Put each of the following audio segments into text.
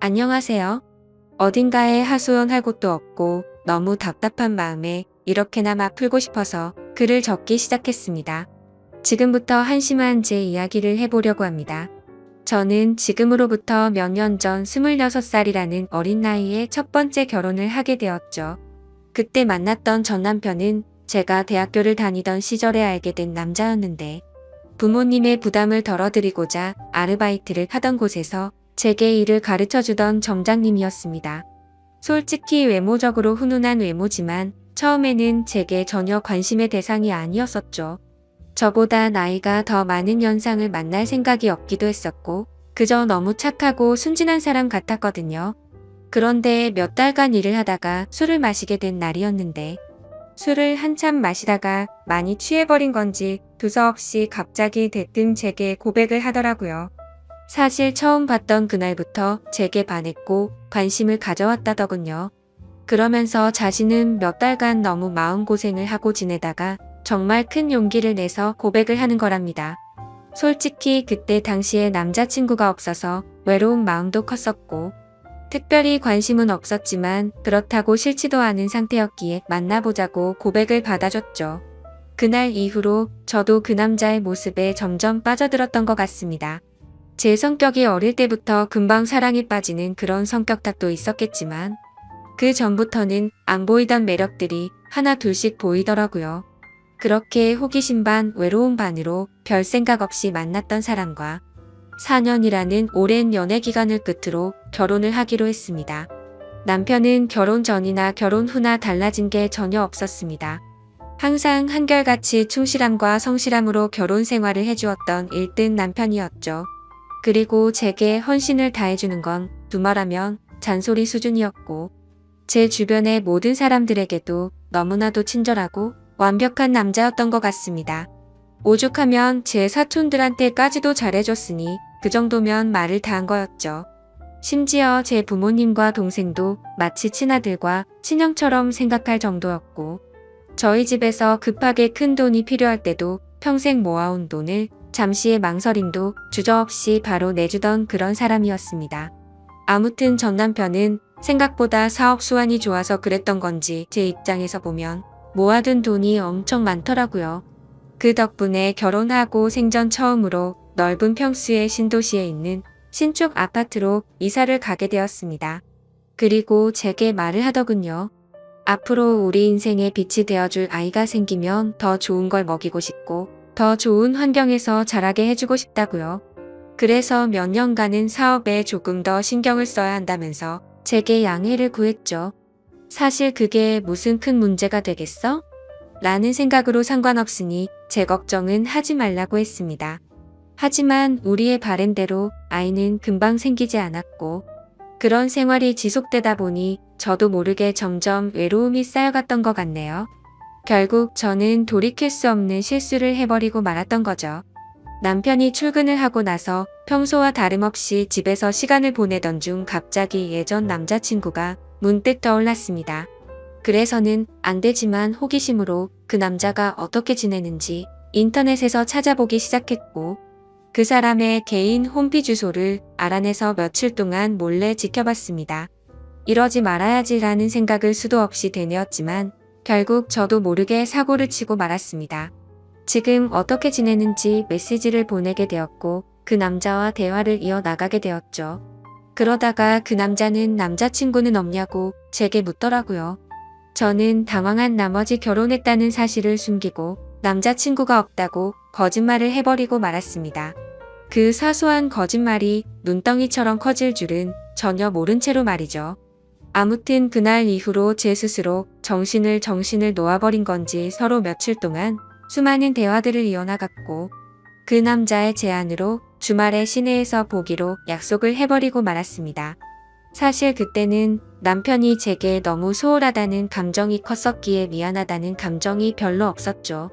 안녕하세요. 어딘가에 하소연할 곳도 없고 너무 답답한 마음에 이렇게나마 풀고 싶어서 글을 적기 시작했습니다. 지금부터 한심한 제 이야기를 해보려고 합니다. 저는 지금으로부터 몇 년 전 26살이라는 어린 나이에 첫 번째 결혼을 하게 되었죠. 그때 만났던 전 남편은 제가 대학교를 다니던 시절에 알게 된 남자였는데 부모님의 부담을 덜어드리고자 아르바이트를 하던 곳에서 제게 일을 가르쳐주던 점장님이었습니다. 솔직히 외모적으로 훈훈한 외모지만 처음에는 제게 전혀 관심의 대상이 아니었었죠. 저보다 나이가 더 많은 연상을 만날 생각이 없기도 했었고 그저 너무 착하고 순진한 사람 같았거든요. 그런데 몇 달간 일을 하다가 술을 마시게 된 날이었는데 술을 한참 마시다가 많이 취해버린 건지 두서없이 갑자기 대뜸 제게 고백을 하더라고요. 사실 처음 봤던 그날부터 제게 반했고 관심을 가져왔다더군요. 그러면서 자신은 몇 달간 너무 마음고생을 하고 지내다가 정말 큰 용기를 내서 고백을 하는 거랍니다. 솔직히 그때 당시에 남자친구가 없어서 외로운 마음도 컸었고 특별히 관심은 없었지만 그렇다고 싫지도 않은 상태였기에 만나보자고 고백을 받아줬죠. 그날 이후로 저도 그 남자의 모습에 점점 빠져들었던 것 같습니다. 제 성격이 어릴 때부터 금방 사랑에 빠지는 그런 성격 탓도 있었겠지만 그 전부터는 안 보이던 매력들이 하나 둘씩 보이더라고요. 그렇게 호기심 반 외로움 반으로 별 생각 없이 만났던 사람과 4년이라는 오랜 연애 기간을 끝으로 결혼을 하기로 했습니다. 남편은 결혼 전이나 결혼 후나 달라진 게 전혀 없었습니다. 항상 한결같이 충실함과 성실함으로 결혼 생활을 해주었던 1등 남편이었죠. 그리고 제게 헌신을 다해주는 건 두말하면 잔소리 수준이었고 제 주변의 모든 사람들에게도 너무나도 친절하고 완벽한 남자였던 것 같습니다. 오죽하면 제 사촌들한테까지도 잘해줬으니 그 정도면 말을 다 한 거였죠. 심지어 제 부모님과 동생도 마치 친아들과 친형처럼 생각할 정도였고 저희 집에서 급하게 큰 돈이 필요할 때도 평생 모아온 돈을 잠시의 망설임도 주저없이 바로 내주던 그런 사람이었습니다. 아무튼 전 남편은 생각보다 사업 수완이 좋아서 그랬던 건지 제 입장에서 보면 모아둔 돈이 엄청 많더라고요. 그 덕분에 결혼하고 생전 처음으로 넓은 평수의 신도시에 있는 신축 아파트로 이사를 가게 되었습니다. 그리고 제게 말을 하더군요. 앞으로 우리 인생의 빛이 되어줄 아이가 생기면 더 좋은 걸 먹이고 싶고 더 좋은 환경에서 자라게 해주고 싶다고요. 그래서 몇 년간은 사업에 조금 더 신경을 써야 한다면서 제게 양해를 구했죠. 사실 그게 무슨 큰 문제가 되겠어? 라는 생각으로 상관없으니 제 걱정은 하지 말라고 했습니다. 하지만 우리의 바램대로 아이는 금방 생기지 않았고 그런 생활이 지속되다 보니 저도 모르게 점점 외로움이 쌓여갔던 것 같네요. 결국 저는 돌이킬 수 없는 실수를 해버리고 말았던 거죠. 남편이 출근을 하고 나서 평소와 다름없이 집에서 시간을 보내던 중 갑자기 예전 남자친구가 문득 떠올랐습니다. 그래서는 안 되지만 호기심으로 그 남자가 어떻게 지내는지 인터넷에서 찾아보기 시작했고 그 사람의 개인 홈피 주소를 알아내서 며칠 동안 몰래 지켜봤습니다. 이러지 말아야지라는 생각을 수도 없이 되뇌었지만 결국 저도 모르게 사고를 치고 말았습니다. 지금 어떻게 지내는지 메시지를 보내게 되었고 그 남자와 대화를 이어나가게 되었죠. 그러다가 그 남자는 남자친구는 없냐고 제게 묻더라고요. 저는 당황한 나머지 결혼했다는 사실을 숨기고 남자친구가 없다고 거짓말을 해버리고 말았습니다. 그 사소한 거짓말이 눈덩이처럼 커질 줄은 전혀 모른 채로 말이죠. 아무튼 그날 이후로 제 스스로 정신을 놓아버린 건지 서로 며칠 동안 수많은 대화들을 이어나갔고 그 남자의 제안으로 주말에 시내에서 보기로 약속을 해버리고 말았습니다. 사실 그때는 남편이 제게 너무 소홀하다는 감정이 컸었기에 미안하다는 감정이 별로 없었죠.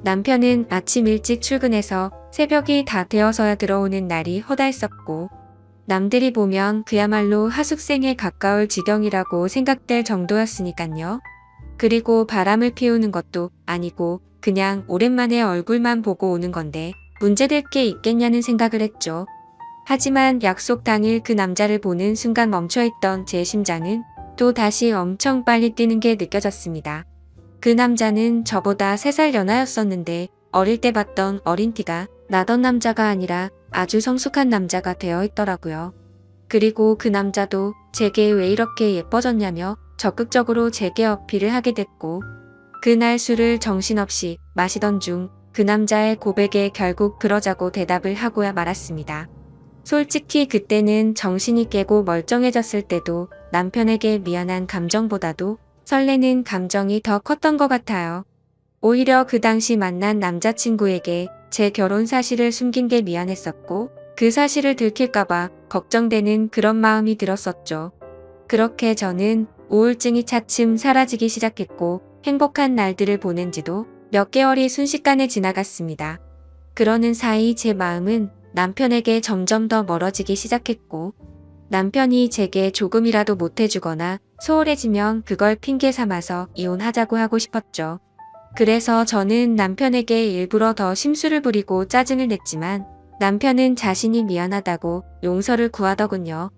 남편은 아침 일찍 출근해서 새벽이 다 되어서야 들어오는 날이 허다했었고 남들이 보면 그야말로 하숙생에 가까울 지경이라고 생각될 정도였으니깐요. 그리고 바람을 피우는 것도 아니고 그냥 오랜만에 얼굴만 보고 오는 건데 문제될 게 있겠냐는 생각을 했죠. 하지만 약속 당일 그 남자를 보는 순간 멈춰있던 제 심장은 또 다시 엄청 빨리 뛰는 게 느껴졌습니다. 그 남자는 저보다 3살 연하였었는데 어릴 때 봤던 어린 티가 나던 남자가 아니라 아주 성숙한 남자가 되어 있더라고요. 그리고 그 남자도 제게 왜 이렇게 예뻐졌냐며 적극적으로 제게 어필을 하게 됐고, 그날 술을 정신없이 마시던 중 그 남자의 고백에 결국 그러자고 대답을 하고야 말았습니다. 솔직히 그때는 정신이 깨고 멀쩡해졌을 때도 남편에게 미안한 감정보다도 설레는 감정이 더 컸던 것 같아요. 오히려 그 당시 만난 남자친구에게 제 결혼 사실을 숨긴 게 미안했었고, 그 사실을 들킬까봐 걱정되는 그런 마음이 들었었죠. 그렇게 저는 우울증이 차츰 사라지기 시작했고, 행복한 날들을 보낸 지도 몇 개월이 순식간에 지나갔습니다. 그러는 사이 제 마음은 남편에게 점점 더 멀어지기 시작했고, 남편이 제게 조금이라도 못해주거나 소홀해지면 그걸 핑계 삼아서 이혼하자고 하고 싶었죠. 그래서 저는 남편에게 일부러 더 심술을 부리고 짜증을 냈지만 남편은 자신이 미안하다고 용서를 구하더군요.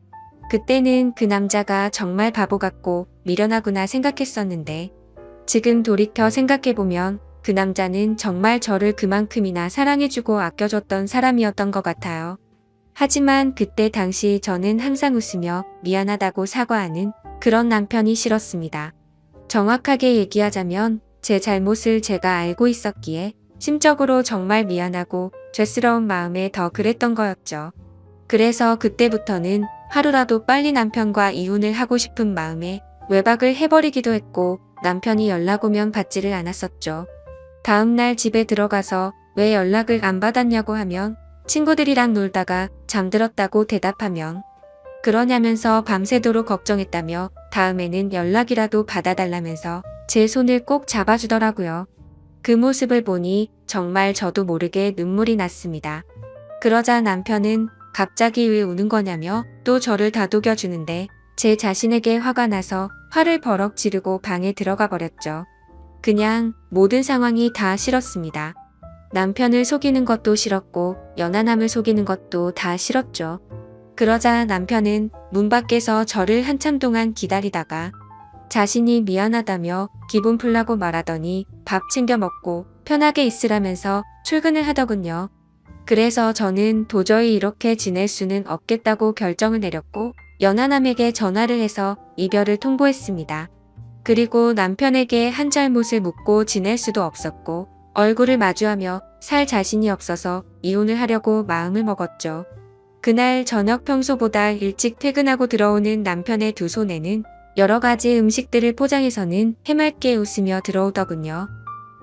그때는 그 남자가 정말 바보 같고 미련하구나 생각했었는데, 지금 돌이켜 생각해보면 그 남자는 정말 저를 그만큼이나 사랑해주고 아껴줬던 사람이었던 것 같아요. 하지만 그때 당시 저는 항상 웃으며 미안하다고 사과하는 그런 남편이 싫었습니다. 정확하게 얘기하자면 제 잘못을 제가 알고 있었기에 심적으로 정말 미안하고 죄스러운 마음에 더 그랬던 거였죠. 그래서 그때부터는 하루라도 빨리 남편과 이혼을 하고 싶은 마음에 외박을 해버리기도 했고, 남편이 연락 오면 받지를 않았었죠. 다음날 집에 들어가서 왜 연락을 안 받았냐고 하면 친구들이랑 놀다가 잠들었다고 대답하면 그러냐면서 밤새도록 걱정했다며 다음에는 연락이라도 받아달라면서 제 손을 꼭 잡아주더라고요. 그 모습을 보니 정말 저도 모르게 눈물이 났습니다. 그러자 남편은 갑자기 왜 우는 거냐며 또 저를 다독여주는데 제 자신에게 화가 나서 화를 버럭 지르고 방에 들어가 버렸죠. 그냥 모든 상황이 다 싫었습니다. 남편을 속이는 것도 싫었고 연하남을 속이는 것도 다 싫었죠. 그러자 남편은 문 밖에서 저를 한참 동안 기다리다가 자신이 미안하다며 기분 풀라고 말하더니 밥 챙겨 먹고 편하게 있으라면서 출근을 하더군요. 그래서 저는 도저히 이렇게 지낼 수는 없겠다고 결정을 내렸고 연하남에게 전화를 해서 이별을 통보했습니다. 그리고 남편에게 한 잘못을 묻고 지낼 수도 없었고 얼굴을 마주하며 살 자신이 없어서 이혼을 하려고 마음을 먹었죠. 그날 저녁 평소보다 일찍 퇴근하고 들어오는 남편의 두 손에는 여러 가지 음식들을 포장해서는 해맑게 웃으며 들어오더군요.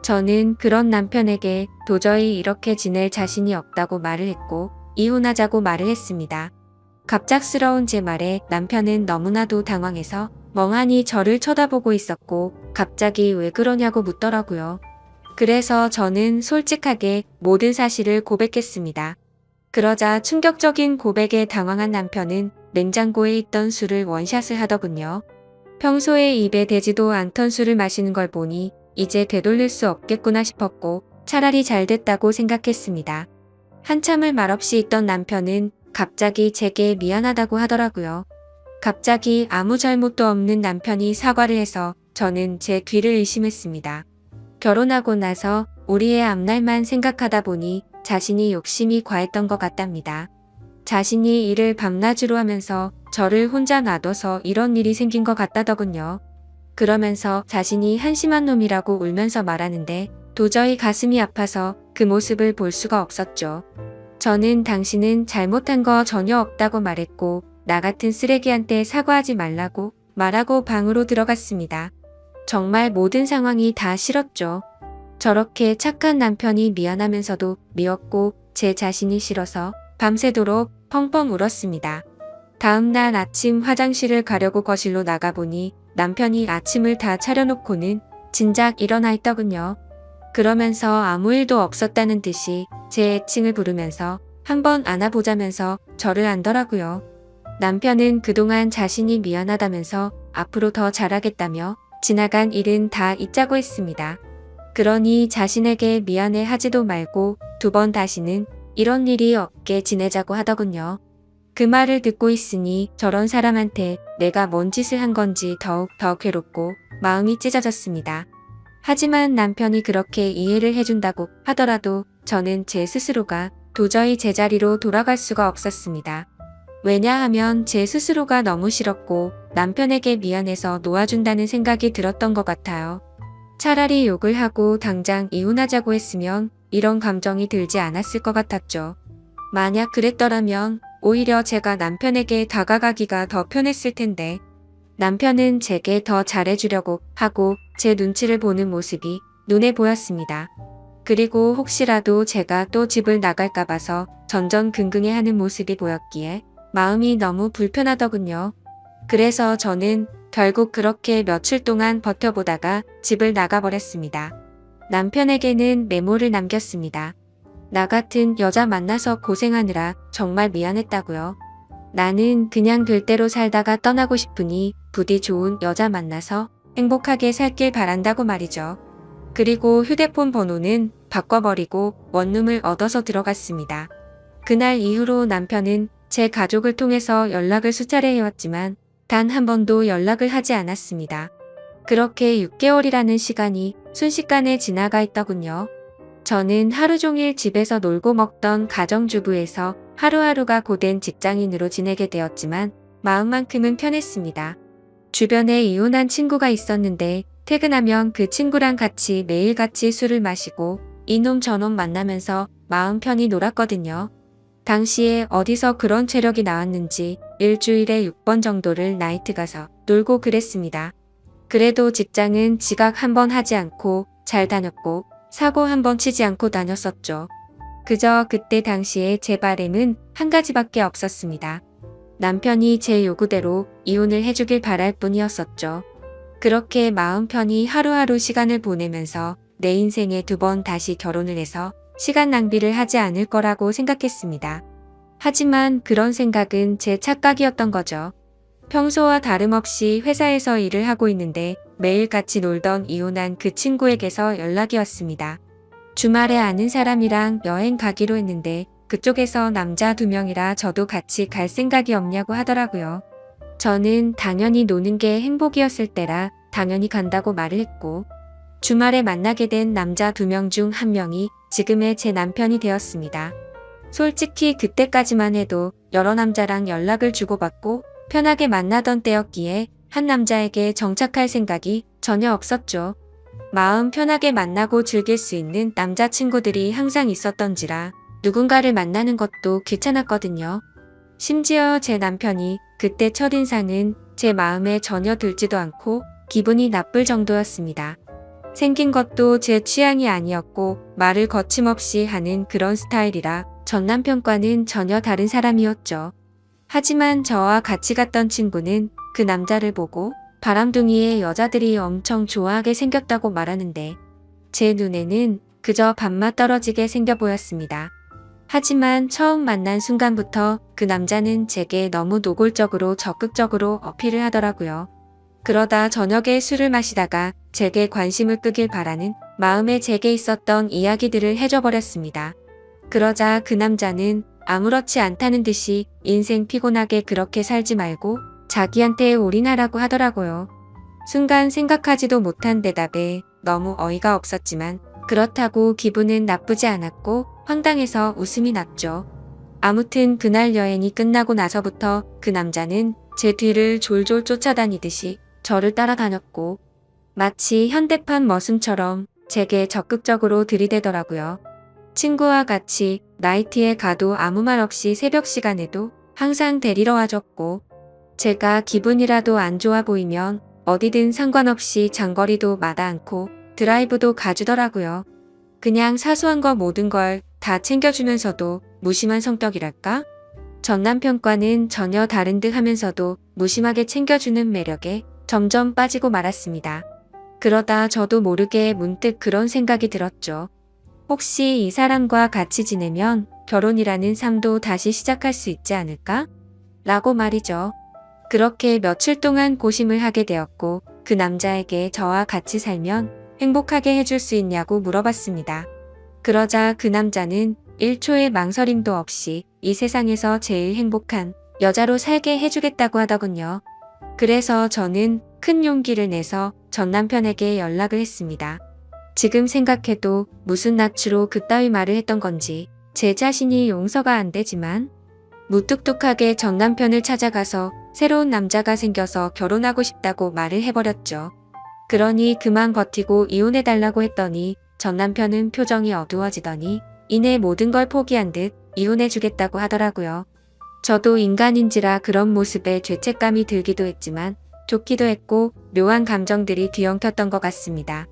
저는 그런 남편에게 도저히 이렇게 지낼 자신이 없다고 말을 했고 이혼하자고 말을 했습니다. 갑작스러운 제 말에 남편은 너무나도 당황해서 멍하니 저를 쳐다보고 있었고 갑자기 왜 그러냐고 묻더라고요. 그래서 저는 솔직하게 모든 사실을 고백했습니다. 그러자 충격적인 고백에 당황한 남편은 냉장고에 있던 술을 원샷을 하더군요. 평소에 입에 대지도 않던 술을 마시는 걸 보니 이제 되돌릴 수 없겠구나 싶었고 차라리 잘 됐다고 생각했습니다. 한참을 말없이 있던 남편은 갑자기 제게 미안하다고 하더라고요. 갑자기 아무 잘못도 없는 남편이 사과를 해서 저는 제 귀를 의심했습니다. 결혼하고 나서 우리의 앞날만 생각하다 보니 자신이 욕심이 과했던 것 같답니다. 자신이 일을 밤낮으로 하면서 저를 혼자 놔둬서 이런 일이 생긴 것 같다더군요. 그러면서 자신이 한심한 놈이라고 울면서 말하는데 도저히 가슴이 아파서 그 모습을 볼 수가 없었죠. 저는 당신은 잘못한 거 전혀 없다고 말했고 나 같은 쓰레기한테 사과하지 말라고 말하고 방으로 들어갔습니다. 정말 모든 상황이 다 싫었죠. 저렇게 착한 남편이 미안하면서도 미웠고 제 자신이 싫어서 밤새도록 펑펑 울었습니다. 다음날 아침 화장실을 가려고 거실로 나가보니 남편이 아침을 다 차려놓고는 진작 일어나 있더군요. 그러면서 아무 일도 없었다는 듯이 제 애칭을 부르면서 한번 안아보자면서 저를 안더라고요. 남편은 그동안 자신이 미안하다면서 앞으로 더 잘하겠다며 지나간 일은 다 잊자고 했습니다. 그러니 자신에게 미안해 하지도 말고 2번 다시는 이런 일이 없게 지내자고 하더군요. 그 말을 듣고 있으니 저런 사람한테 내가 뭔 짓을 한 건지 더욱 더 괴롭고 마음이 찢어졌습니다. 하지만 남편이 그렇게 이해를 해준다고 하더라도 저는 제 스스로가 도저히 제자리로 돌아갈 수가 없었습니다. 왜냐하면 제 스스로가 너무 싫었고 남편에게 미안해서 놓아준다는 생각이 들었던 것 같아요. 차라리 욕을 하고 당장 이혼하자고 했으면 이런 감정이 들지 않았을 것 같았죠. 만약 그랬더라면 오히려 제가 남편에게 다가가기가 더 편했을 텐데 남편은 제게 더 잘해주려고 하고 제 눈치를 보는 모습이 눈에 보였습니다. 그리고 혹시라도 제가 또 집을 나갈까 봐서 전전긍긍해하는 모습이 보였기에 마음이 너무 불편하더군요. 그래서 저는 결국 그렇게 며칠 동안 버텨보다가 집을 나가버렸습니다. 남편에게는 메모를 남겼습니다. 나 같은 여자 만나서 고생하느라 정말 미안했다고요. 나는 그냥 될 대로 살다가 떠나고 싶으니 부디 좋은 여자 만나서 행복하게 살길 바란다고 말이죠. 그리고 휴대폰 번호는 바꿔버리고 원룸을 얻어서 들어갔습니다. 그날 이후로 남편은 제 가족을 통해서 연락을 수차례 해왔지만 단 한 번도 연락을 하지 않았습니다. 그렇게 6개월이라는 시간이 순식간에 지나가 있더군요. 저는 하루 종일 집에서 놀고 먹던 가정주부에서 하루하루가 고된 직장인으로 지내게 되었지만 마음만큼은 편했습니다. 주변에 이혼한 친구가 있었는데 퇴근하면 그 친구랑 같이 매일같이 술을 마시고 이놈 저놈 만나면서 마음 편히 놀았거든요. 당시에 어디서 그런 체력이 나왔는지 일주일에 6번 정도를 나이트 가서 놀고 그랬습니다. 그래도 직장은 지각 한 번 하지 않고 잘 다녔고 사고 한 번 치지 않고 다녔었죠. 그저 그때 당시에 제 바람은 한 가지밖에 없었습니다. 남편이 제 요구대로 이혼을 해주길 바랄 뿐이었었죠. 그렇게 마음 편히 하루하루 시간을 보내면서 내 인생에 2번 다시 결혼을 해서 시간 낭비를 하지 않을 거라고 생각했습니다. 하지만 그런 생각은 제 착각이었던 거죠. 평소와 다름없이 회사에서 일을 하고 있는데 매일 같이 놀던 이혼한 그 친구에게서 연락이 왔습니다. 주말에 아는 사람이랑 여행 가기로 했는데 그쪽에서 남자 2명이라 저도 같이 갈 생각이 없냐고 하더라고요. 저는 당연히 노는 게 행복이었을 때라 당연히 간다고 말을 했고 주말에 만나게 된 남자 2명 중 1명이 지금의 제 남편이 되었습니다. 솔직히 그때까지만 해도 여러 남자랑 연락을 주고받고 편하게 만나던 때였기에 한 남자에게 정착할 생각이 전혀 없었죠. 마음 편하게 만나고 즐길 수 있는 남자친구들이 항상 있었던지라 누군가를 만나는 것도 귀찮았거든요. 심지어 제 남편이 그때 첫인상은 제 마음에 전혀 들지도 않고 기분이 나쁠 정도였습니다. 생긴 것도 제 취향이 아니었고 말을 거침없이 하는 그런 스타일이라 전 남편과는 전혀 다른 사람이었죠. 하지만 저와 같이 갔던 친구는 그 남자를 보고 바람둥이의 여자들이 엄청 좋아하게 생겼다고 말하는데 제 눈에는 그저 밥맛 떨어지게 생겨 보였습니다. 하지만 처음 만난 순간부터 그 남자는 제게 너무 노골적으로 적극적으로 어필을 하더라고요. 그러다 저녁에 술을 마시다가 제게 관심을 끄길 바라는 마음에 제게 있었던 이야기들을 해줘버렸습니다. 그러자 그 남자는 아무렇지 않다는 듯이 인생 피곤하게 그렇게 살지 말고 자기한테 올인하라고 하더라고요. 순간 생각하지도 못한 대답에 너무 어이가 없었지만 그렇다고 기분은 나쁘지 않았고 황당해서 웃음이 났죠. 아무튼 그날 여행이 끝나고 나서부터 그 남자는 제 뒤를 졸졸 쫓아다니듯이 저를 따라다녔고 마치 현대판 머슴처럼 제게 적극적으로 들이대더라고요. 친구와 같이 나이트에 가도 아무 말 없이 새벽 시간에도 항상 데리러 와줬고 제가 기분이라도 안 좋아 보이면 어디든 상관없이 장거리도 마다 않고 드라이브도 가주더라고요. 그냥 사소한 거 모든 걸 다 챙겨주면서도 무심한 성격이랄까? 전 남편과는 전혀 다른 듯 하면서도 무심하게 챙겨주는 매력에 점점 빠지고 말았습니다. 그러다 저도 모르게 문득 그런 생각이 들었죠. 혹시 이 사람과 같이 지내면 결혼이라는 삶도 다시 시작할 수 있지 않을까? 라고 말이죠. 그렇게 며칠 동안 고심을 하게 되었고 그 남자에게 저와 같이 살면 행복하게 해줄 수 있냐고 물어봤습니다. 그러자 그 남자는 1초의 망설임도 없이 이 세상에서 제일 행복한 여자로 살게 해주겠다고 하더군요. 그래서 저는 큰 용기를 내서 전 남편에게 연락을 했습니다. 지금 생각해도 무슨 낯으로 그따위 말을 했던 건지 제 자신이 용서가 안 되지만 무뚝뚝하게 전 남편을 찾아가서 새로운 남자가 생겨서 결혼하고 싶다고 말을 해버렸죠. 그러니 그만 버티고 이혼해달라고 했더니 전 남편은 표정이 어두워지더니 이내 모든 걸 포기한 듯 이혼해주겠다고 하더라고요. 저도 인간인지라 그런 모습에 죄책감이 들기도 했지만 좋기도 했고 묘한 감정들이 뒤엉켰던 것 같습니다.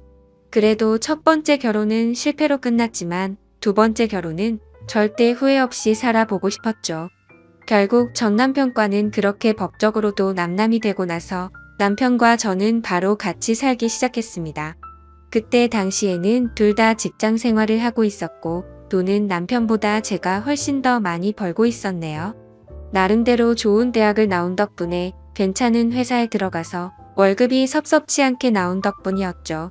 그래도 첫 번째 결혼은 실패로 끝났지만 두 번째 결혼은 절대 후회 없이 살아보고 싶었죠. 결국 전 남편과는 그렇게 법적으로도 남남이 되고 나서 남편과 저는 바로 같이 살기 시작했습니다. 그때 당시에는 둘 다 직장 생활을 하고 있었고 돈은 남편보다 제가 훨씬 더 많이 벌고 있었네요. 나름대로 좋은 대학을 나온 덕분에 괜찮은 회사에 들어가서 월급이 섭섭치 않게 나온 덕분이었죠.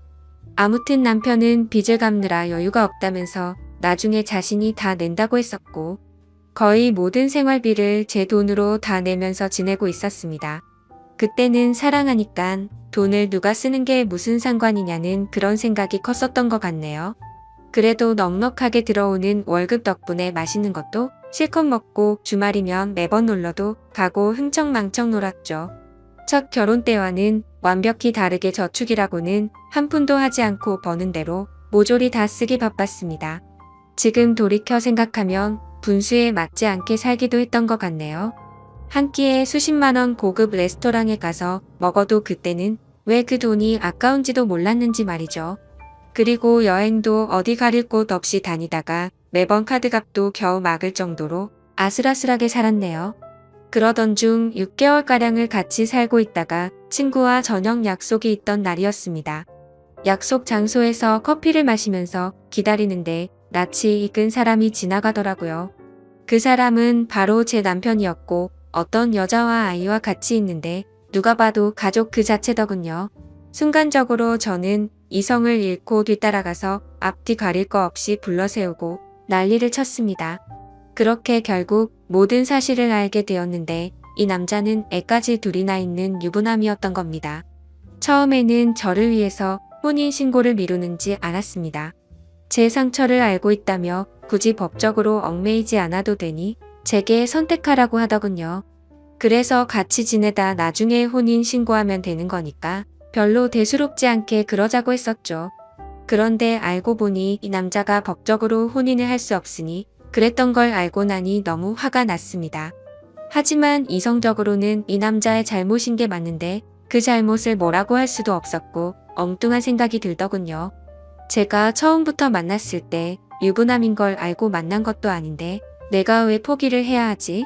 아무튼 남편은 빚을 갚느라 여유가 없다면서 나중에 자신이 다 낸다고 했었고 거의 모든 생활비를 제 돈으로 다 내면서 지내고 있었습니다. 그때는 사랑하니깐 돈을 누가 쓰는 게 무슨 상관이냐는 그런 생각이 컸었던 것 같네요. 그래도 넉넉하게 들어오는 월급 덕분에 맛있는 것도 실컷 먹고 주말이면 매번 놀러도 가고 흥청망청 놀았죠. 첫 결혼 때와는 완벽히 다르게 저축이라고는 한 푼도 하지 않고 버는 대로 모조리 다 쓰기 바빴습니다. 지금 돌이켜 생각하면 분수에 맞지 않게 살기도 했던 것 같네요. 한 끼에 수십만 원 고급 레스토랑에 가서 먹어도 그때는 왜 그 돈이 아까운지도 몰랐는지 말이죠. 그리고 여행도 어디 가릴 곳 없이 다니다가 매번 카드값도 겨우 막을 정도로 아슬아슬하게 살았네요. 그러던 중 6개월가량을 같이 살고 있다가 친구와 저녁 약속이 있던 날이었습니다. 약속 장소에서 커피를 마시면서 기다리는데 낯이 익은 사람이 지나가더라고요. 그 사람은 바로 제 남편이었고 어떤 여자와 아이와 같이 있는데 누가 봐도 가족 그 자체더군요. 순간적으로 저는 이성을 잃고 뒤따라가서 앞뒤 가릴 거 없이 불러세우고 난리를 쳤습니다. 그렇게 결국 모든 사실을 알게 되었는데 이 남자는 애까지 둘이나 있는 유부남이었던 겁니다. 처음에는 저를 위해서 혼인신고를 미루는지 알았습니다. 제 상처를 알고 있다며 굳이 법적으로 얽매이지 않아도 되니 제게 선택하라고 하더군요. 그래서 같이 지내다 나중에 혼인신고하면 되는 거니까 별로 대수롭지 않게 그러자고 했었죠. 그런데 알고 보니 이 남자가 법적으로 혼인을 할 수 없으니 그랬던 걸 알고 나니 너무 화가 났습니다. 하지만 이성적으로는 이 남자의 잘못인 게 맞는데 그 잘못을 뭐라고 할 수도 없었고 엉뚱한 생각이 들더군요. 제가 처음부터 만났을 때 유부남인 걸 알고 만난 것도 아닌데 내가 왜 포기를 해야 하지?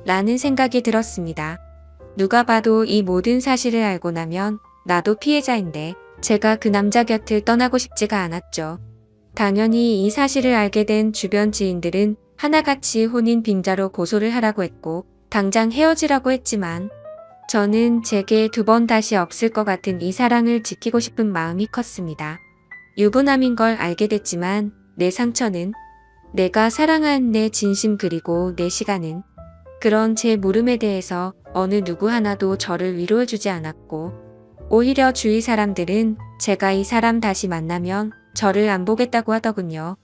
라는 생각이 들었습니다. 누가 봐도 이 모든 사실을 알고 나면 나도 피해자인데 제가 그 남자 곁을 떠나고 싶지가 않았죠. 당연히 이 사실을 알게 된 주변 지인들은 하나같이 혼인 빙자로 고소를 하라고 했고 당장 헤어지라고 했지만 저는 제게 두 번 다시 없을 것 같은 이 사랑을 지키고 싶은 마음이 컸습니다. 유부남인 걸 알게 됐지만 내 상처는 내가 사랑한 내 진심 그리고 내 시간은 그런 제 물음에 대해서 어느 누구 하나도 저를 위로해주지 않았고 오히려 주위 사람들은 제가 이 사람 다시 만나면 저를 안 보겠다고 하더군요.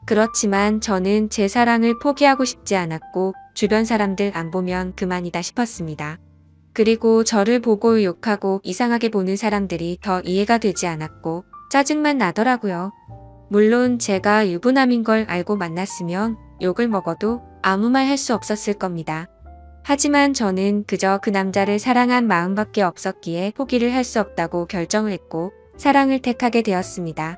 그렇지만 저는 제 사랑을 포기하고 싶지 않았고 주변 사람들 안 보면 그만이다 싶었습니다. 그리고 저를 보고 욕하고 이상하게 보는 사람들이 더 이해가 되지 않았고 짜증만 나더라고요. 물론 제가 유부남인 걸 알고 만났으면 욕을 먹어도 아무 말 할 수 없었을 겁니다. 하지만 저는 그저 그 남자를 사랑한 마음밖에 없었기에 포기를 할 수 없다고 결정을 했고 사랑을 택하게 되었습니다.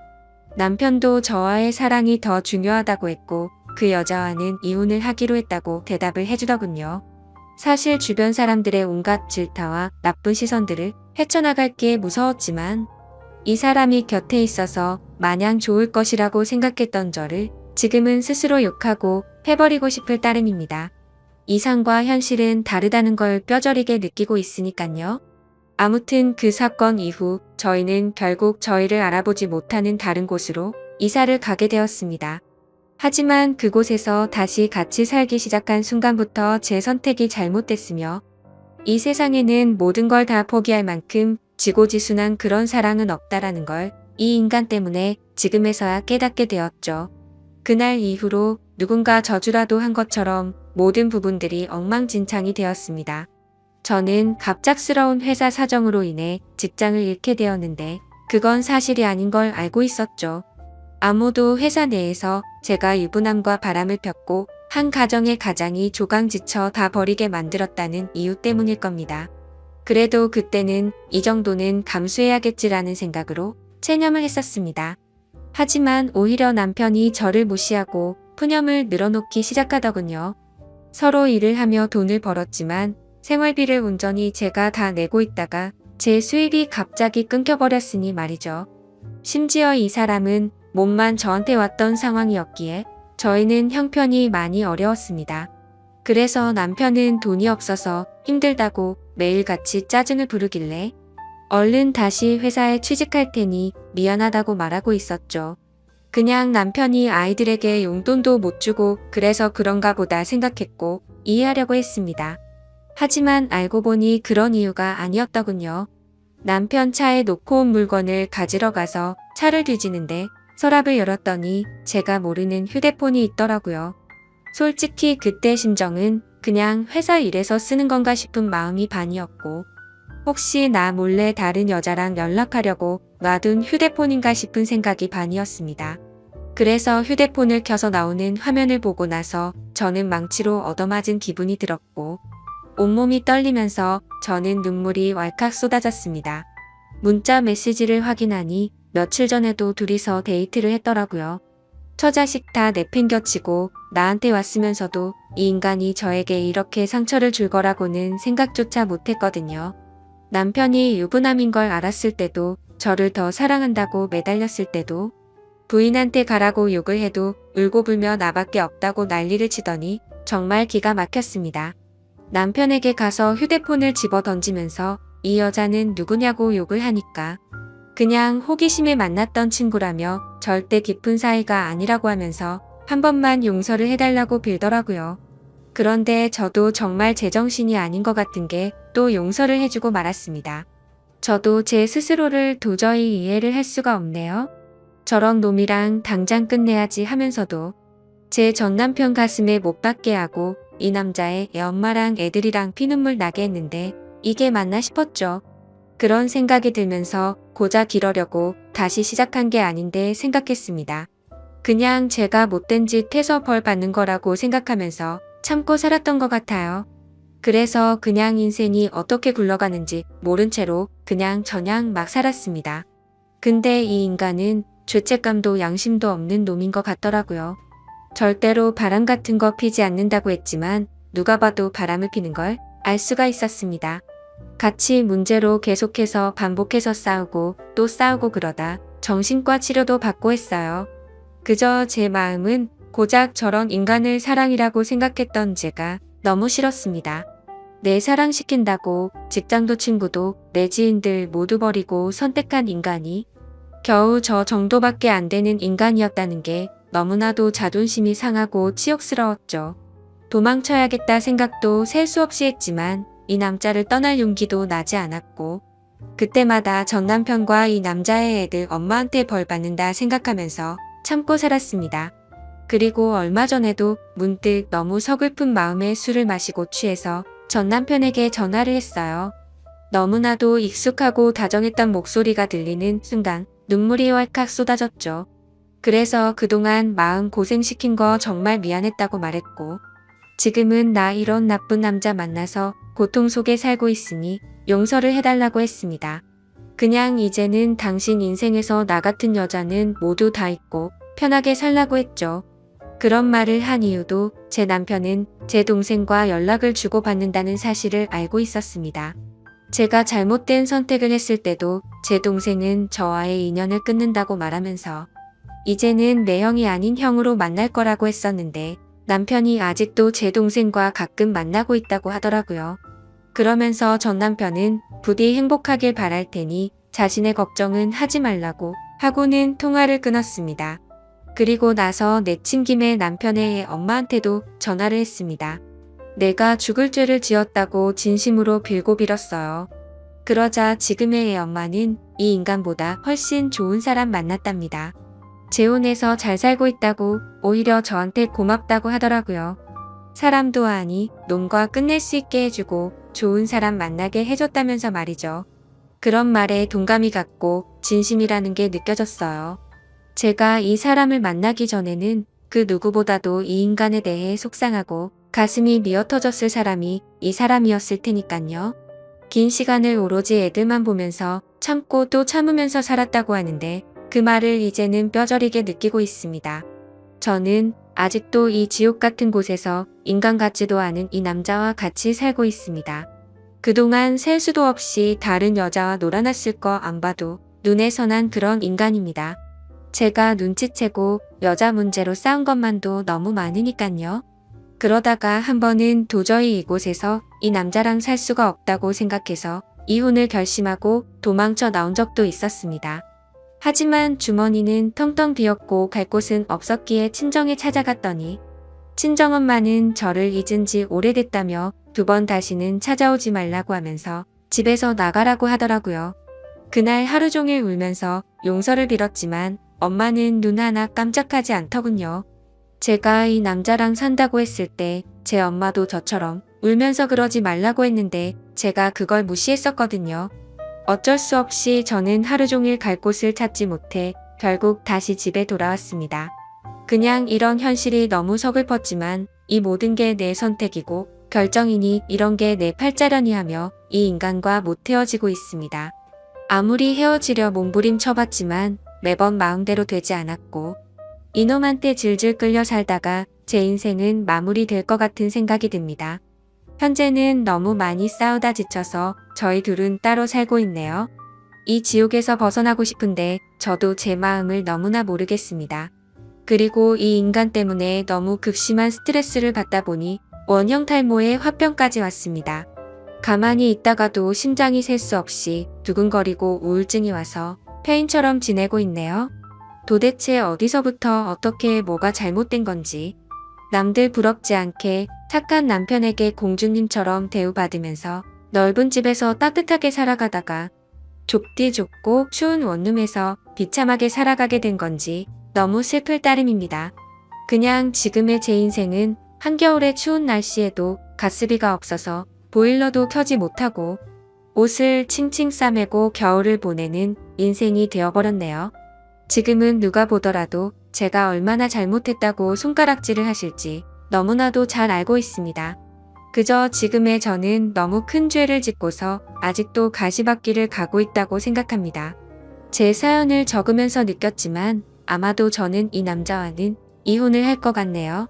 남편도 저와의 사랑이 더 중요하다고 했고 그 여자와는 이혼을 하기로 했다고 대답을 해주더군요. 사실 주변 사람들의 온갖 질타와 나쁜 시선들을 헤쳐나갈게 무서웠지만 이 사람이 곁에 있어서 마냥 좋을 것이라고 생각했던 저를 지금은 스스로 욕하고 해버리고 싶을 따름입니다. 이상과 현실은 다르다는 걸 뼈저리게 느끼고 있으니깐요. 아무튼 그 사건 이후 저희는 결국 저희를 알아보지 못하는 다른 곳으로 이사를 가게 되었습니다. 하지만 그곳에서 다시 같이 살기 시작한 순간부터 제 선택이 잘못됐으며 이 세상에는 모든 걸 다 포기할 만큼 지고지순한 그런 사랑은 없다라는 걸 이 인간 때문에 지금에서야 깨닫게 되었죠. 그날 이후로 누군가 저주라도 한 것처럼 모든 부분들이 엉망진창이 되었습니다. 저는 갑작스러운 회사 사정으로 인해 직장을 잃게 되었는데 그건 사실이 아닌 걸 알고 있었죠. 아무도 회사 내에서 제가 유부남과 바람을 폈고 한 가정의 가장이 조강지쳐 다 버리게 만들었다는 이유 때문일 겁니다. 그래도 그때는 이 정도는 감수해야겠지라는 생각으로 체념을 했었습니다. 하지만 오히려 남편이 저를 무시하고 푸념을 늘어놓기 시작하더군요. 서로 일을 하며 돈을 벌었지만 생활비를 온전히 제가 다 내고 있다가 제 수입이 갑자기 끊겨버렸으니 말이죠. 심지어 이 사람은 몸만 저한테 왔던 상황이었기에 저희는 형편이 많이 어려웠습니다. 그래서 남편은 돈이 없어서 힘들다고 매일같이 짜증을 부르길래 얼른 다시 회사에 취직할 테니 미안하다고 말하고 있었죠. 그냥 남편이 아이들에게 용돈도 못 주고 그래서 그런가 보다 생각했고 이해하려고 했습니다. 하지만 알고 보니 그런 이유가 아니었더군요. 남편 차에 놓고 온 물건을 가지러 가서 차를 뒤지는데 서랍을 열었더니 제가 모르는 휴대폰이 있더라고요. 솔직히 그때 심정은 그냥 회사 일에서 쓰는 건가 싶은 마음이 반이었고 혹시 나 몰래 다른 여자랑 연락하려고 놔둔 휴대폰인가 싶은 생각이 반이었습니다. 그래서 휴대폰을 켜서 나오는 화면을 보고 나서 저는 망치로 얻어맞은 기분이 들었고 온몸이 떨리면서 저는 눈물이 왈칵 쏟아졌습니다. 문자 메시지를 확인하니 며칠 전에도 둘이서 데이트를 했더라고요. 처자식 다 내팽겨치고 나한테 왔으면서도 이 인간이 저에게 이렇게 상처를 줄 거라고는 생각조차 못했거든요. 남편이 유부남인 걸 알았을 때도 저를 더 사랑한다고 매달렸을 때도 부인한테 가라고 욕을 해도 울고불며 나밖에 없다고 난리를 치더니 정말 기가 막혔습니다. 남편에게 가서 휴대폰을 집어 던지면서 이 여자는 누구냐고 욕을 하니까 그냥 호기심에 만났던 친구라며 절대 깊은 사이가 아니라고 하면서 한 번만 용서를 해달라고 빌더라고요. 그런데 저도 정말 제정신이 아닌 것 같은 게 또 용서를 해주고 말았습니다. 저도 제 스스로를 도저히 이해를 할 수가 없네요. 저런 놈이랑 당장 끝내야지 하면서도 제 전남편 가슴에 못 박게 하고 이 남자의 애 엄마랑 애들이랑 피눈물 나게 했는데 이게 맞나 싶었죠. 그런 생각이 들면서 고작 이러려고 다시 시작한 게 아닌데 생각했습니다. 그냥 제가 못된 짓 해서 벌 받는 거라고 생각하면서 참고 살았던 것 같아요. 그래서 그냥 인생이 어떻게 굴러가는지 모른 채로 그냥 막 살았습니다. 근데 이 인간은 죄책감도 양심도 없는 놈인 것 같더라고요. 절대로 바람 같은 거 피지 않는다고 했지만 누가 봐도 바람을 피는 걸 알 수가 있었습니다. 같이 문제로 계속해서 반복해서 싸우고 또 싸우고 그러다 정신과 치료도 받고 했어요. 그저 제 마음은 고작 저런 인간을 사랑이라고 생각했던 제가 너무 싫었습니다. 내 사랑시킨다고 직장도 친구도 내 지인들 모두 버리고 선택한 인간이 겨우 저 정도밖에 안 되는 인간이었다는 게 너무나도 자존심이 상하고 치욕스러웠죠. 도망쳐야겠다 생각도 셀 수 없이 했지만 이 남자를 떠날 용기도 나지 않았고 그때마다 전 남편과 이 남자의 애들 엄마한테 벌 받는다 생각하면서 참고 살았습니다. 그리고 얼마 전에도 문득 너무 서글픈 마음에 술을 마시고 취해서 전 남편에게 전화를 했어요. 너무나도 익숙하고 다정했던 목소리가 들리는 순간 눈물이 왈칵 쏟아졌죠. 그래서 그동안 마음 고생시킨 거 정말 미안했다고 말했고 지금은 나 이런 나쁜 남자 만나서 고통 속에 살고 있으니 용서를 해달라고 했습니다. 그냥 이제는 당신 인생에서 나 같은 여자는 모두 다 있고 편하게 살라고 했죠. 그런 말을 한 이유도 제 남편은 제 동생과 연락을 주고받는다는 사실을 알고 있었습니다. 제가 잘못된 선택을 했을 때도 제 동생은 저와의 인연을 끊는다고 말하면서 이제는 내 형이 아닌 형으로 만날 거라고 했었는데 남편이 아직도 제 동생과 가끔 만나고 있다고 하더라고요. 그러면서 전 남편은 부디 행복하길 바랄 테니 자신의 걱정은 하지 말라고 하고는 통화를 끊었습니다. 그리고 나서 내친 김에 남편의 엄마한테도 전화를 했습니다. 내가 죽을 죄를 지었다고 진심으로 빌고 빌었어요. 그러자 지금의 애 엄마는 이 인간보다 훨씬 좋은 사람 만났답니다. 재혼해서 잘 살고 있다고 오히려 저한테 고맙다고 하더라고요. 사람도 아니 놈과 끝낼 수 있게 해주고 좋은 사람 만나게 해줬다면서 말이죠. 그런 말에 동감이 갔고 진심이라는 게 느껴졌어요. 제가 이 사람을 만나기 전에는 그 누구보다도 이 인간에 대해 속상하고 가슴이 미어터졌을 사람이 이 사람이었을 테니깐요. 긴 시간을 오로지 애들만 보면서 참고 또 참으면서 살았다고 하는데 그 말을 이제는 뼈저리게 느끼고 있습니다. 저는 아직도 이 지옥 같은 곳에서 인간 같지도 않은 이 남자와 같이 살고 있습니다. 그동안 셀 수도 없이 다른 여자와 놀아났을 거 안 봐도 눈에 선한 그런 인간입니다. 제가 눈치채고 여자 문제로 싸운 것만도 너무 많으니깐요. 그러다가 한 번은 도저히 이곳에서 이 남자랑 살 수가 없다고 생각해서 이혼을 결심하고 도망쳐 나온 적도 있었습니다. 하지만 주머니는 텅텅 비었고 갈 곳은 없었기에 친정에 찾아갔더니 친정엄마는 저를 잊은 지 오래됐다며 두 번 다시는 찾아오지 말라고 하면서 집에서 나가라고 하더라고요. 그날 하루 종일 울면서 용서를 빌었지만 엄마는 눈 하나 깜짝하지 않더군요. 제가 이 남자랑 산다고 했을 때 제 엄마도 저처럼 울면서 그러지 말라고 했는데 제가 그걸 무시했었거든요. 어쩔 수 없이 저는 하루 종일 갈 곳을 찾지 못해 결국 다시 집에 돌아왔습니다. 그냥 이런 현실이 너무 서글펐지만 이 모든 게 내 선택이고 결정이니 이런 게 내 팔자련이 하며 이 인간과 못 헤어지고 있습니다. 아무리 헤어지려 몸부림쳐봤지만 매번 마음대로 되지 않았고 이놈한테 질질 끌려 살다가 제 인생은 마무리될 것 같은 생각이 듭니다. 현재는 너무 많이 싸우다 지쳐서 저희 둘은 따로 살고 있네요. 이 지옥에서 벗어나고 싶은데 저도 제 마음을 너무나 모르겠습니다. 그리고 이 인간 때문에 너무 극심한 스트레스를 받다 보니 원형 탈모에 화병까지 왔습니다. 가만히 있다가도 심장이 셀 수 없이 두근거리고 우울증이 와서 폐인처럼 지내고 있네요. 도대체 어디서부터 어떻게 뭐가 잘못된 건지 남들 부럽지 않게 착한 남편에게 공주님처럼 대우받으면서 넓은 집에서 따뜻하게 살아가다가 좁디 좁고 추운 원룸에서 비참하게 살아가게 된 건지 너무 슬플 따름입니다. 그냥 지금의 제 인생은 한겨울의 추운 날씨에도 가스비가 없어서 보일러도 켜지 못하고 옷을 칭칭 싸매고 겨울을 보내는 인생이 되어버렸네요. 지금은 누가 보더라도 제가 얼마나 잘못했다고 손가락질을 하실지 너무나도 잘 알고 있습니다. 그저 지금의 저는 너무 큰 죄를 짓고서 아직도 가시밭길을 가고 있다고 생각합니다. 제 사연을 적으면서 느꼈지만 아마도 저는 이 남자와는 이혼을 할 것 같네요.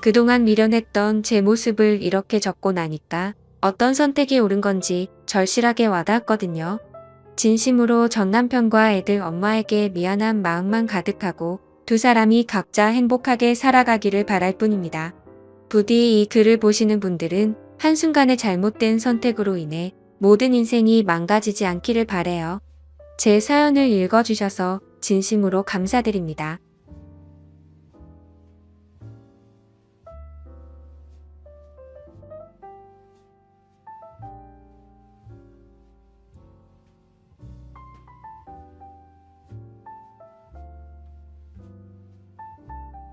그동안 미련했던 제 모습을 이렇게 적고 나니까 어떤 선택이 옳은 건지 절실하게 와닿았거든요. 진심으로 전 남편과 애들 엄마에게 미안한 마음만 가득하고 두 사람이 각자 행복하게 살아가기를 바랄 뿐입니다. 부디 이 글을 보시는 분들은 한순간의 잘못된 선택으로 인해 모든 인생이 망가지지 않기를 바래요. 제 사연을 읽어주셔서 진심으로 감사드립니다.